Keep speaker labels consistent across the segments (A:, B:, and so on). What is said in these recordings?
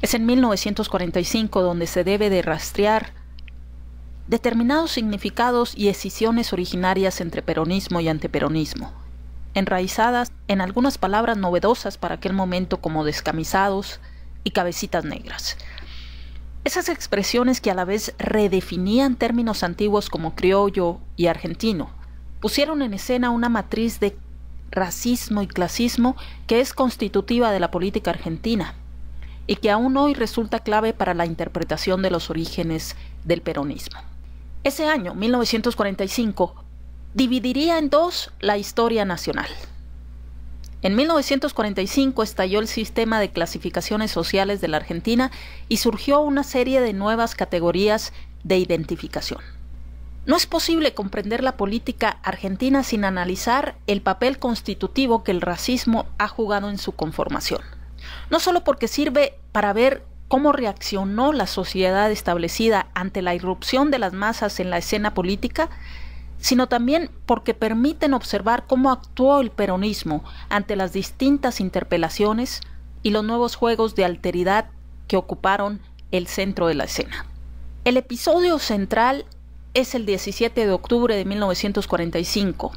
A: Es en 1945 donde se debe de rastrear determinados significados y escisiones originarias entre peronismo y antiperonismo, enraizadas en algunas palabras novedosas para aquel momento como descamisados y cabecitas negras. Esas expresiones que a la vez redefinían términos antiguos como criollo y argentino, pusieron en escena una matriz de racismo y clasismo que es constitutiva de la política argentina y que aún hoy resulta clave para la interpretación de los orígenes del peronismo. Ese año, 1945, dividiría en dos la historia nacional. En 1945 estalló el sistema de clasificaciones sociales de la Argentina y surgió una serie de nuevas categorías de identificación. No es posible comprender la política argentina sin analizar el papel constitutivo que el racismo ha jugado en su conformación. No solo porque sirve para ver cómo reaccionó la sociedad establecida ante la irrupción de las masas en la escena política, sino también porque permiten observar cómo actuó el peronismo ante las distintas interpelaciones y los nuevos juegos de alteridad que ocuparon el centro de la escena. El episodio central es el 17 de octubre de 1945,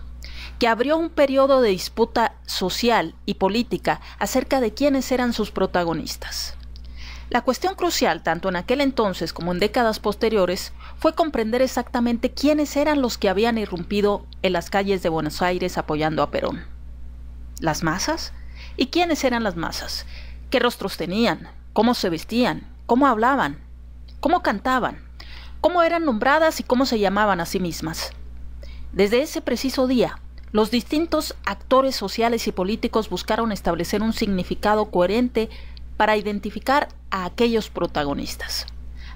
A: que abrió un periodo de disputa social y política acerca de quiénes eran sus protagonistas. La cuestión crucial, tanto en aquel entonces como en décadas posteriores, fue comprender exactamente quiénes eran los que habían irrumpido en las calles de Buenos Aires apoyando a Perón. ¿Las masas? ¿Y quiénes eran las masas? ¿Qué rostros tenían? ¿Cómo se vestían? ¿Cómo hablaban? ¿Cómo cantaban? ¿Cómo eran nombradas y cómo se llamaban a sí mismas? Desde ese preciso día, los distintos actores sociales y políticos buscaron establecer un significado coherente para identificar a aquellos protagonistas.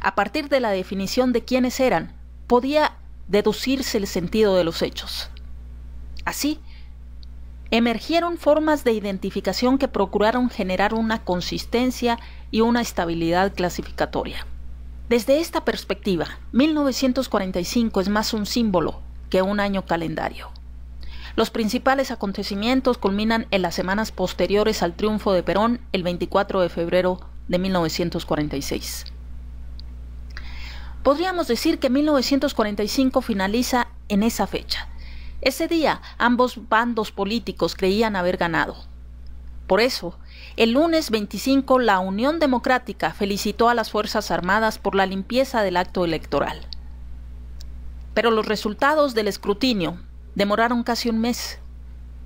A: A partir de la definición de quiénes eran, podía deducirse el sentido de los hechos. Así, emergieron formas de identificación que procuraron generar una consistencia y una estabilidad clasificatoria. Desde esta perspectiva, 1945 es más un símbolo que un año calendario. Los principales acontecimientos culminan en las semanas posteriores al triunfo de Perón el 24 de febrero de 1946. Podríamos decir que 1945 finaliza en esa fecha. Ese día, ambos bandos políticos creían haber ganado. Por eso, el lunes 25, la Unión Democrática felicitó a las Fuerzas Armadas por la limpieza del acto electoral. Pero los resultados del escrutinio demoraron casi un mes,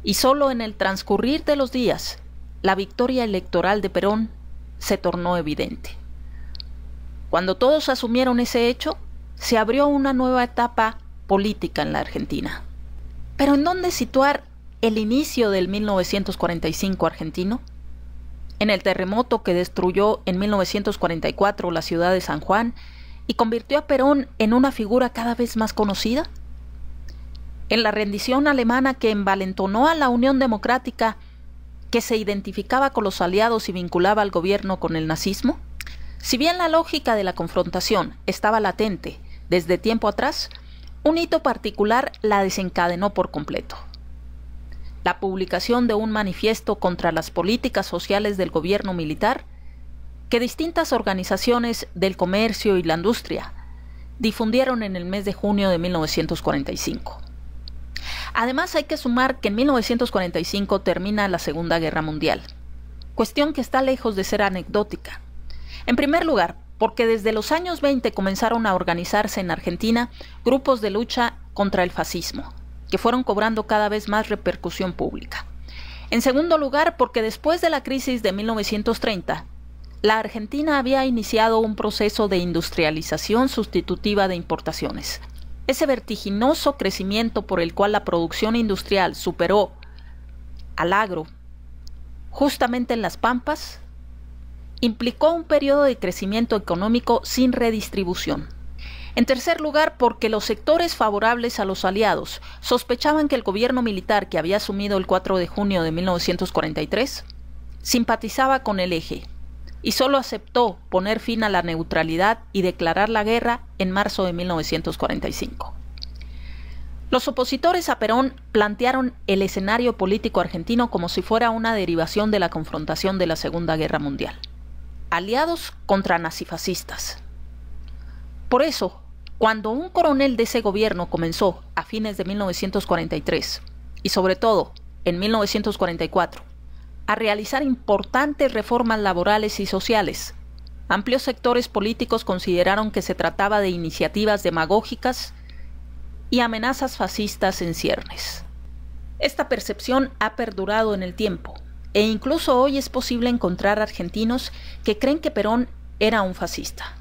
A: y solo en el transcurrir de los días, la victoria electoral de Perón se tornó evidente. Cuando todos asumieron ese hecho, se abrió una nueva etapa política en la Argentina. Pero ¿en dónde situar el inicio del 1945 argentino? En el terremoto que destruyó en 1944 la ciudad de San Juan y convirtió a Perón en una figura cada vez más conocida. En la rendición alemana que envalentonó a la Unión Democrática, que se identificaba con los aliados y vinculaba al gobierno con el nazismo. Si bien la lógica de la confrontación estaba latente desde tiempo atrás, un hito particular la desencadenó por completo. La publicación de un manifiesto contra las políticas sociales del gobierno militar, que distintas organizaciones del comercio y la industria difundieron en el mes de junio de 1945. Además, hay que sumar que en 1945 termina la Segunda Guerra Mundial, cuestión que está lejos de ser anecdótica. En primer lugar, porque desde los años 20 comenzaron a organizarse en Argentina grupos de lucha contra el fascismo, que fueron cobrando cada vez más repercusión pública. En segundo lugar, porque después de la crisis de 1930, la Argentina había iniciado un proceso de industrialización sustitutiva de importaciones. Ese vertiginoso crecimiento por el cual la producción industrial superó al agro, justamente en las Pampas, implicó un periodo de crecimiento económico sin redistribución. En tercer lugar, porque los sectores favorables a los aliados sospechaban que el gobierno militar que había asumido el 4 de junio de 1943 simpatizaba con el Eje y solo aceptó poner fin a la neutralidad y declarar la guerra en marzo de 1945. Los opositores a Perón plantearon el escenario político argentino como si fuera una derivación de la confrontación de la Segunda Guerra Mundial. aliados contra nazifascistas. Por eso, cuando un coronel de ese gobierno comenzó a fines de 1943 y sobre todo en 1944 a realizar importantes reformas laborales y sociales, amplios sectores políticos consideraron que se trataba de iniciativas demagógicas y amenazas fascistas en ciernes. Esta percepción ha perdurado en el tiempo, e incluso hoy es posible encontrar argentinos que creen que Perón era un fascista.